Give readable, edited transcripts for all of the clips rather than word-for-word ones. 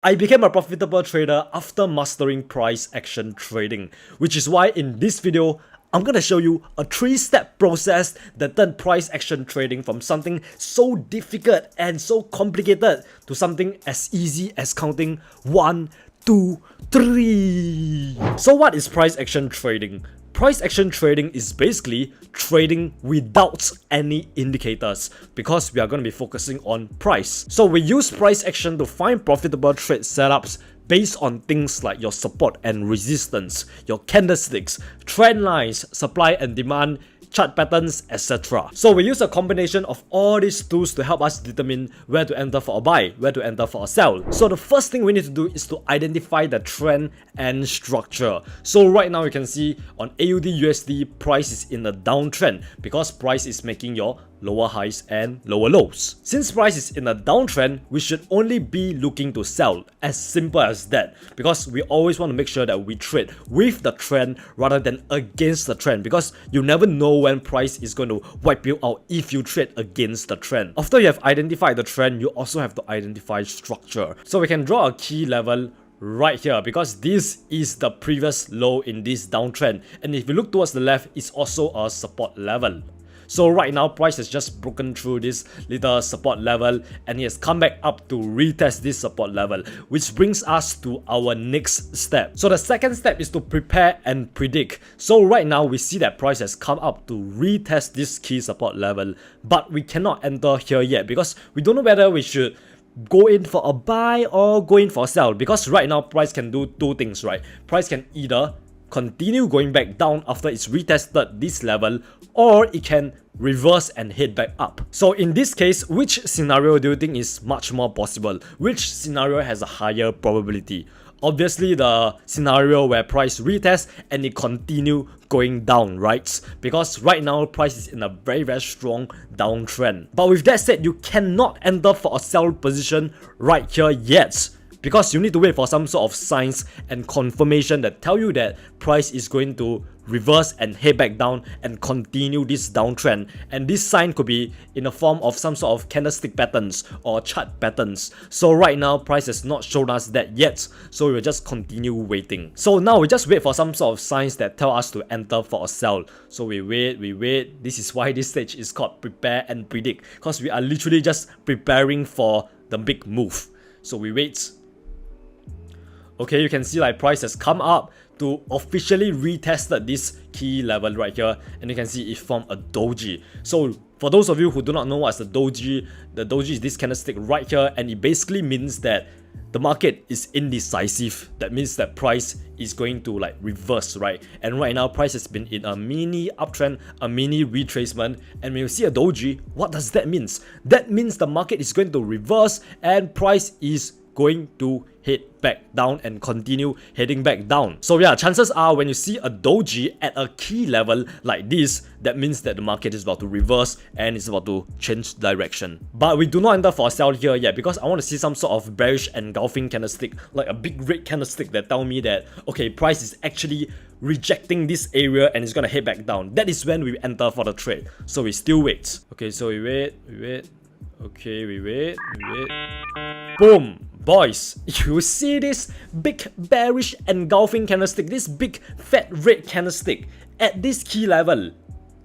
I became a profitable trader after mastering price action trading, which is why in this video, I'm gonna show you a 3-step process that turned price action trading from something so difficult and so complicated to something as easy as counting 1, 2, 3. So what is price action trading? Price action trading is basically trading without any indicators because we are going to be focusing on price. So we use price action to find profitable trade setups based on things like your support and resistance, your candlesticks, trend lines, supply and demand, chart patterns, etc. So we use a combination of all these tools to help us determine where to enter for a buy, where to enter for a sell. So the first thing we need to do is to identify the trend and structure. So right now you can see on AUD USD, price is in a downtrend because price is making your lower highs and lower lows. Since price is in a downtrend, we should only be looking to sell, as simple as that, because we always want to make sure that we trade with the trend rather than against the trend, because you never know when price is going to wipe you out if you trade against the trend. After you have identified the trend, you also have to identify structure. So we can draw a key level right here because this is the previous low in this downtrend, and if you look towards the left, it's also a support level. So right now, price has just broken through this little support level and it has come back up to retest this support level, which brings us to our next step. So the second step is to prepare and predict. So right now, we see that price has come up to retest this key support level, but we cannot enter here yet because we don't know whether we should go in for a buy or go in for a sell, because right now price can do two things, right? Price can either continue going back down after it's retested this level, or it can reverse and head back up. So in this case, which scenario do you think is much more possible? Which scenario has a higher probability? Obviously the scenario where price retest and it continue going down, right? Because right now price is in a very strong downtrend. But with that said, you cannot enter for a sell position right here yet, because you need to wait for some sort of signs and confirmation that tell you that price is going to reverse and head back down and continue this downtrend. And this sign could be in the form of some sort of candlestick patterns or chart patterns. So right now, price has not shown us that yet, so we will just continue waiting. So now we just wait for some sort of signs that tell us to enter for a sell. So we wait. This is why this stage is called prepare and predict, because we are literally just preparing for the big move. So we wait. Okay, you can see like price has come up to officially retested this key level right here, and you can see it formed a doji. So for those of you who do not know what's the doji is this candlestick right here, and it basically means that the market is indecisive. That means that price is going to like reverse, right? And right now price has been in a mini uptrend, a mini retracement, and when you see a doji, what does that mean? That means the market is going to reverse and price is going to head back down and continue heading back down. So yeah, chances are when you see a doji at a key level like this, that means that the market is about to reverse and it's about to change direction. But we do not enter for a sell here yet because I want to see some sort of bearish engulfing candlestick, like a big red candlestick that tell me that, okay, price is actually rejecting this area and it's gonna head back down. That is when we enter for the trade. So we still wait. Okay, so we wait. Okay, we wait. Boom! Boys, you see this big bearish engulfing candlestick, this big fat red candlestick at this key level.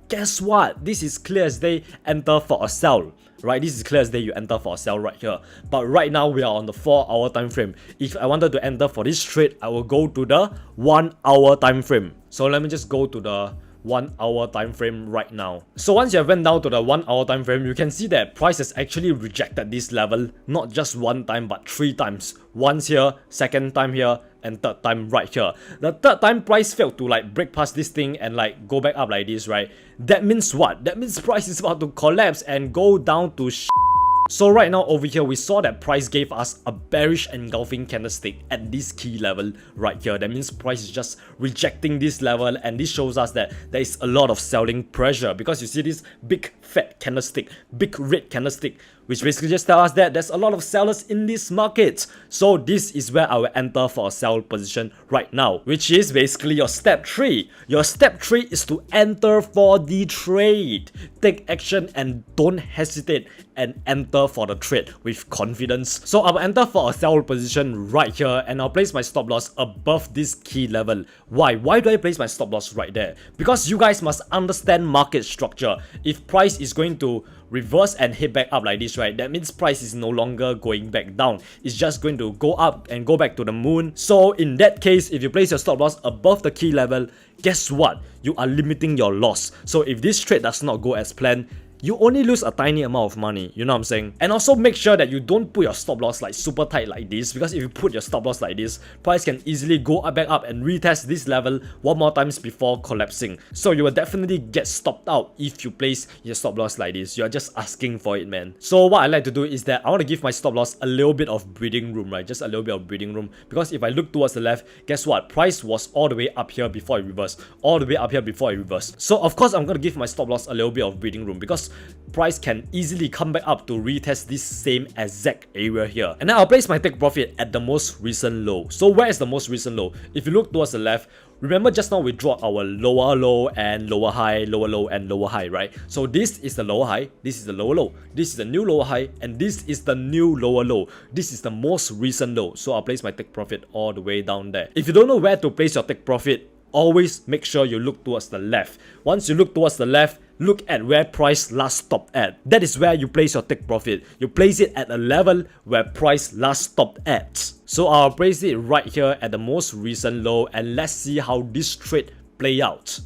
Guess what? This is clear as day enter for a sell, right? This is clear as day you enter for a sell right here. But right now we are on the 4-hour time frame. If I wanted to enter for this trade, I will go to the 1-hour time frame. So let me just go to the 1-hour time frame right now. So once you have went down to the 1-hour time frame, you can see that price has actually rejected this level not just one time but 3 times. Once here, second time here, and third time right here. The third time price failed to like break past this thing and like go back up like this, right? That means what? That means price is about to collapse and go down to So right now over here, we saw that price gave us a bearish engulfing candlestick at this key level right here. That means price is just rejecting this level, and this shows us that there is a lot of selling pressure because you see this big fat candlestick, big red candlestick which basically just tells us that there's a lot of sellers in this market. So this is where I will enter for a sell position right now, which is basically your step 3. Your step 3 is to enter for the trade. Take action and don't hesitate and enter for the trade with confidence. So I will enter for a sell position right here and I'll place my stop loss above this key level. Why? Why do I place my stop loss right there? Because you guys must understand market structure. If price is going to reverse and hit back up like this, right, that means price is no longer going back down. It's just going to go up and go back to the moon. So in that case, if you place your stop loss above the key level, guess what? You are limiting your loss. So if this trade does not go as planned, you only lose a tiny amount of money, you know what I'm saying? And also make sure that you don't put your stop loss like super tight like this, because if you put your stop loss like this, price can easily go back up and retest this level one more times before collapsing. So you will definitely get stopped out if you place your stop loss like this. You are just asking for it, man. So what I like to do is that I want to give my stop loss a little bit of breathing room, right? Just a little bit of breathing room, because if I look towards the left, guess what? Price was all the way up here before it reversed, all the way up here before it reversed. So of course I'm going to give my stop loss a little bit of breathing room, because price can easily come back up to retest this same exact area here. And then I'll place my take profit at the most recent low. So where is the most recent low? If you look towards the left, remember just now we draw our lower low and lower high, lower low and lower high, right? So this is the lower high, this is the lower low, this is the new lower high, and this is the new lower low. This is the most recent low. So I'll place my take profit all the way down there. If you don't know where to place your take profit, always make sure you look towards the left. Once you look towards the left, look at where price last stopped at. That is where you place your take profit. You place it at a level where price last stopped at. So I'll place it right here at the most recent low, and let's see how this trade play out.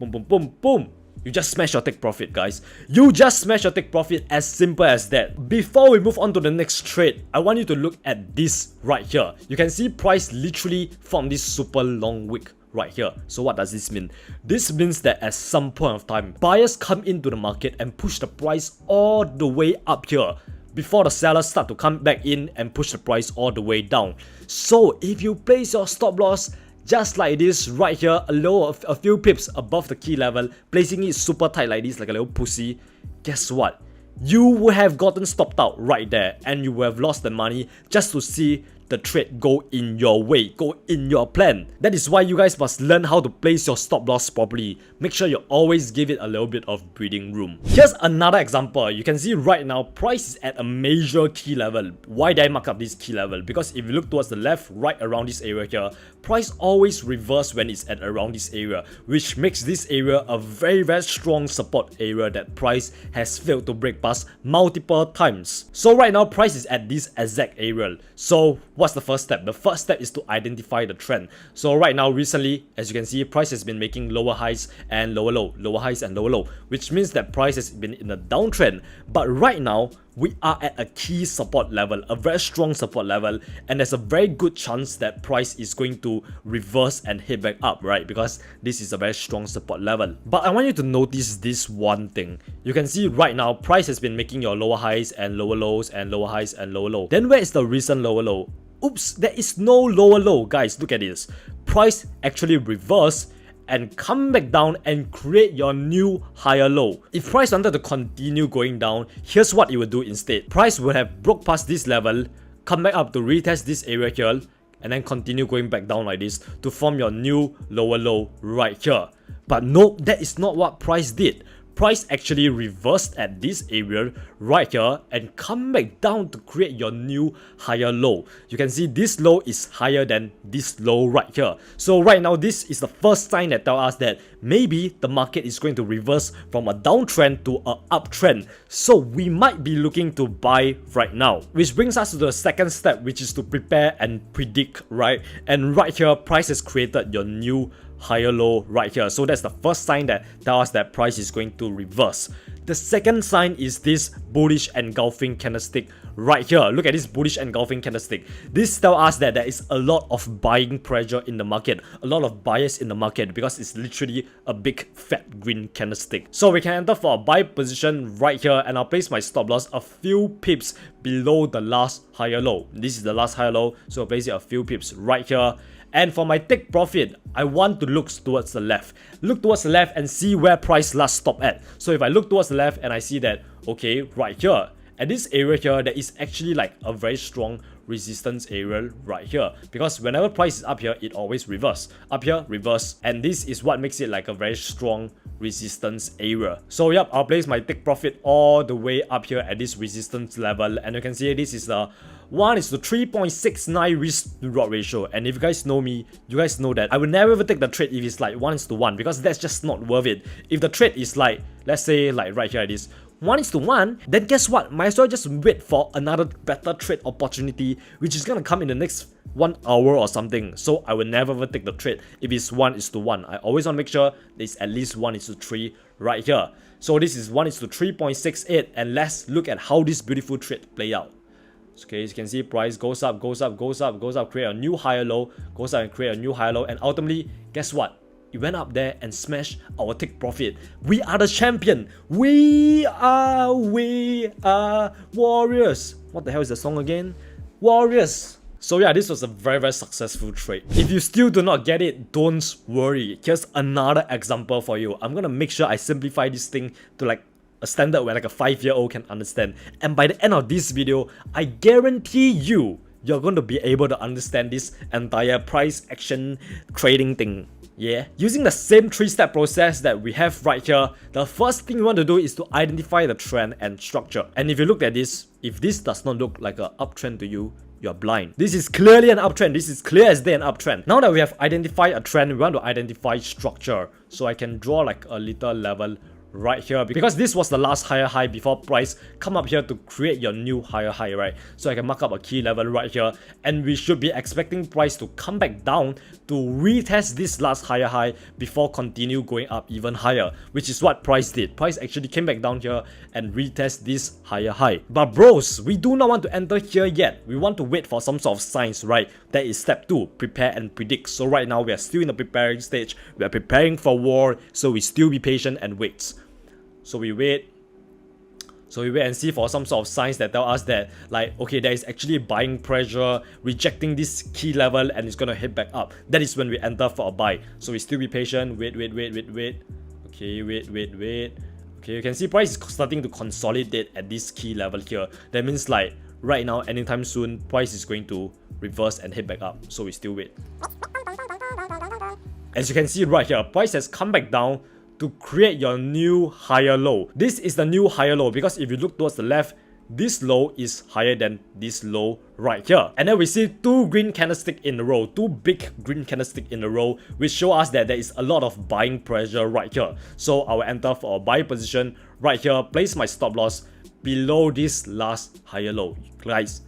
Boom, boom, boom, boom. You just smash your take profit, guys. You just smash your take profit, as simple as that. Before we move on to the next trade, I want you to look at this right here. You can see price literally formed this super long wick right here. So what does this mean? This means that at some point of time, buyers come into the market and push the price all the way up here before the sellers start to come back in and push the price all the way down. So if you place your stop loss just like this right here, a few pips above the key level, placing it super tight like this, like a little pussy, guess what? You would have gotten stopped out right there, and you would have lost the money just to see the trade go in your way, go in your plan. That is why you guys must learn how to place your stop loss properly. Make sure you always give it a little bit of breathing room. Here's another example. You can see right now price is at a major key level. Why did I mark up this key level? Because if you look towards the left, right around this area here, price always reverse when it's at around this area, which makes this area a very strong support area that price has failed to break past multiple times. So right now price is at this exact area. So what's the first step? The first step is to identify the trend. So right now, recently, as you can see, price has been making lower highs and lower low, lower highs and lower low, which means that price has been in a downtrend. But right now, we are at a key support level, a very strong support level, and there's a very good chance that price is going to reverse and hit back up, right? Because this is a very strong support level. But I want you to notice this one thing. You can see right now, price has been making your lower highs and lower lows and lower highs and lower low. Then where is the recent lower low? Oops, there is no lower low, guys. Look at this. Price actually reversed and come back down and create your new higher low. If price wanted to continue going down, here's what it would do instead. Price would have broke past this level, come back up to retest this area here, and then continue going back down like this to form your new lower low right here. But no, that is not what price did. Price actually reversed at this area right here and come back down to create your new higher low. You can see this low is higher than this low right here. So right now, this is the first sign that tells us that maybe the market is going to reverse from a downtrend to an uptrend. So we might be looking to buy right now. Which brings us to the second step, which is to prepare and predict, right? And right here, price has created your new higher low right here. So that's the first sign that tells us that price is going to reverse. The second sign is this bullish engulfing candlestick right here. Look at this bullish engulfing candlestick. This tells us that there is a lot of buying pressure in the market, a lot of buyers in the market, because it's literally a big fat green candlestick. So we can enter for a buy position right here, and I'll place my stop loss a few pips below the last higher low. This is the last higher low, so I'll place it a few pips right here. And for my take profit, I want to look towards the left. Look towards the left and see where price last stopped at. So if I look towards the left and I see that, okay, right here, at this area here, there is actually like a very strong resistance area right here, because whenever price is up here, it always reverse. Up here, reverse, and this is what makes it like a very strong resistance area. So yep, I'll place my take profit all the way up here at this resistance level, and you can see this is the 1:3.69 risk to reward ratio. And if you guys know me, you guys know that I will never ever take the trade if it's like 1:1, because that's just not worth it. If the trade is like, let's say like right here it is 1:1, then guess what? Might as well just wait for another better trade opportunity, which is gonna come in the next 1 hour or something. So I will never ever take the trade if it's 1:1. I always want to make sure there's at least 1:3 right here. So this is 1:3.68, and let's look at how this beautiful trade play out. Okay, as you can see, price goes up, goes up, goes up, goes up, create a new higher low, goes up and create a new higher low, and ultimately, guess what? It went up there and smashed our take profit. We are the champion. We are warriors. What the hell is the song again? Warriors. So yeah, this was a very successful trade. If you still do not get it, don't worry. Here's another example for you. I'm gonna make sure I simplify this thing to like a standard where like a 5-year-old can understand. And by the end of this video, I guarantee you're going to be able to understand this entire price action trading thing. Yeah, using the same 3-step process that we have right here, the first thing you want to do is to identify the trend and structure. And if you look at this, if this does not look like an uptrend to you, you're blind. This is clearly an uptrend. This is clear as day an uptrend. Now that we have identified a trend, we want to identify structure. So I can draw like a little level right here, because this was the last higher high before price come up here to create your new higher high, right? So I can mark up a key level right here, and we should be expecting price to come back down to retest this last higher high before continue going up even higher, which is what price did. Price actually came back down here and retest this higher high. But bros, we do not want to enter here yet. We want to wait for some sort of signs, right? That is step 2, prepare and predict. So right now we are still in the preparing stage. We are preparing for war, so we still be patient and wait. So we wait and see for some sort of signs that tell us that like, okay, there is actually buying pressure, rejecting this key level, and it's gonna head back up. That is when we enter for a buy. So we still be patient, wait. Okay, wait. Okay, you can see price is starting to consolidate at this key level here. That means like right now, anytime soon, price is going to reverse and head back up. So we still wait. As you can see right here, price has come back down to create your new higher low. This is the new higher low, because if you look towards the left, this low is higher than this low right here. And then we see 2 green candlesticks in a row, 2 big green candlesticks in a row, which show us that there is a lot of buying pressure right here. So I will enter for a buy position right here, place my stop loss below this last higher low. Guys,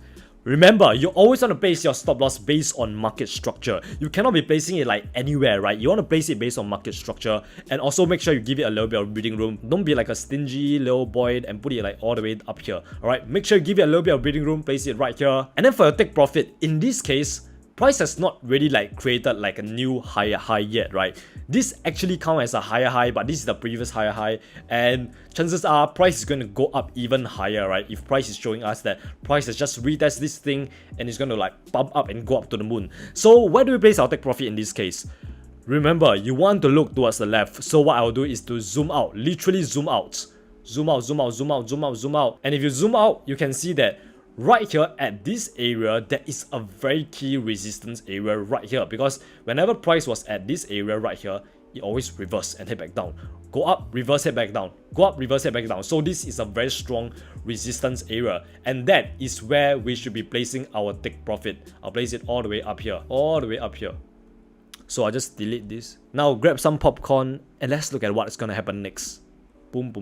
remember, you always want to place your stop loss based on market structure. You cannot be placing it like anywhere, right? You want to place it based on market structure, and also make sure you give it a little bit of breathing room. Don't be like a stingy little boy and put it like all the way up here. Alright, make sure you give it a little bit of breathing room, place it right here. And then for your take profit, in this case, price has not really like created like a new higher high yet, right? This actually counts as a higher high, but this is the previous higher high, and chances are price is going to go up even higher, right? If price is showing us that price has just retest this thing and it's going to like pump up and go up to the moon. So where do we place our take profit in this case? Remember, you want to look towards the left. So what I'll do is to zoom out, literally zoom out. Zoom out. And if you zoom out, you can see that right here at this area, there is a very key resistance area right here, because whenever price was at this area right here, it always reverse and head back down. Go up, reverse, head back down. Go up, reverse, head back down. So this is a very strong resistance area, and that is where we should be placing our take profit. I'll place it all the way up here, So I'll just delete this. Now grab some popcorn and let's look at what's gonna happen next. Boom.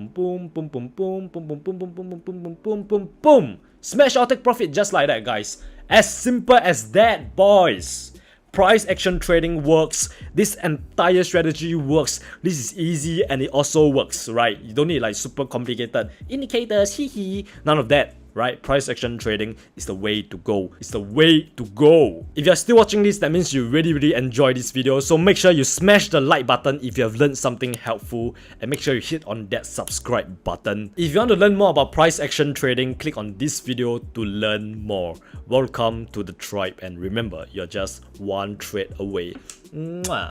Smash our take profit just like that, guys. As simple as that, boys. Price action trading works. This entire strategy works. This is easy and it also works, right? You don't need like super complicated indicators, none of that. Right? Price action trading is the way to go. It's the way to go. If you're still watching this, that means you really enjoyed this video. So make sure you smash the like button if you have learned something helpful, and make sure you hit on that subscribe button. If you want to learn more about price action trading, click on this video to learn more. Welcome to the tribe, and remember, you're just one trade away. Mwah.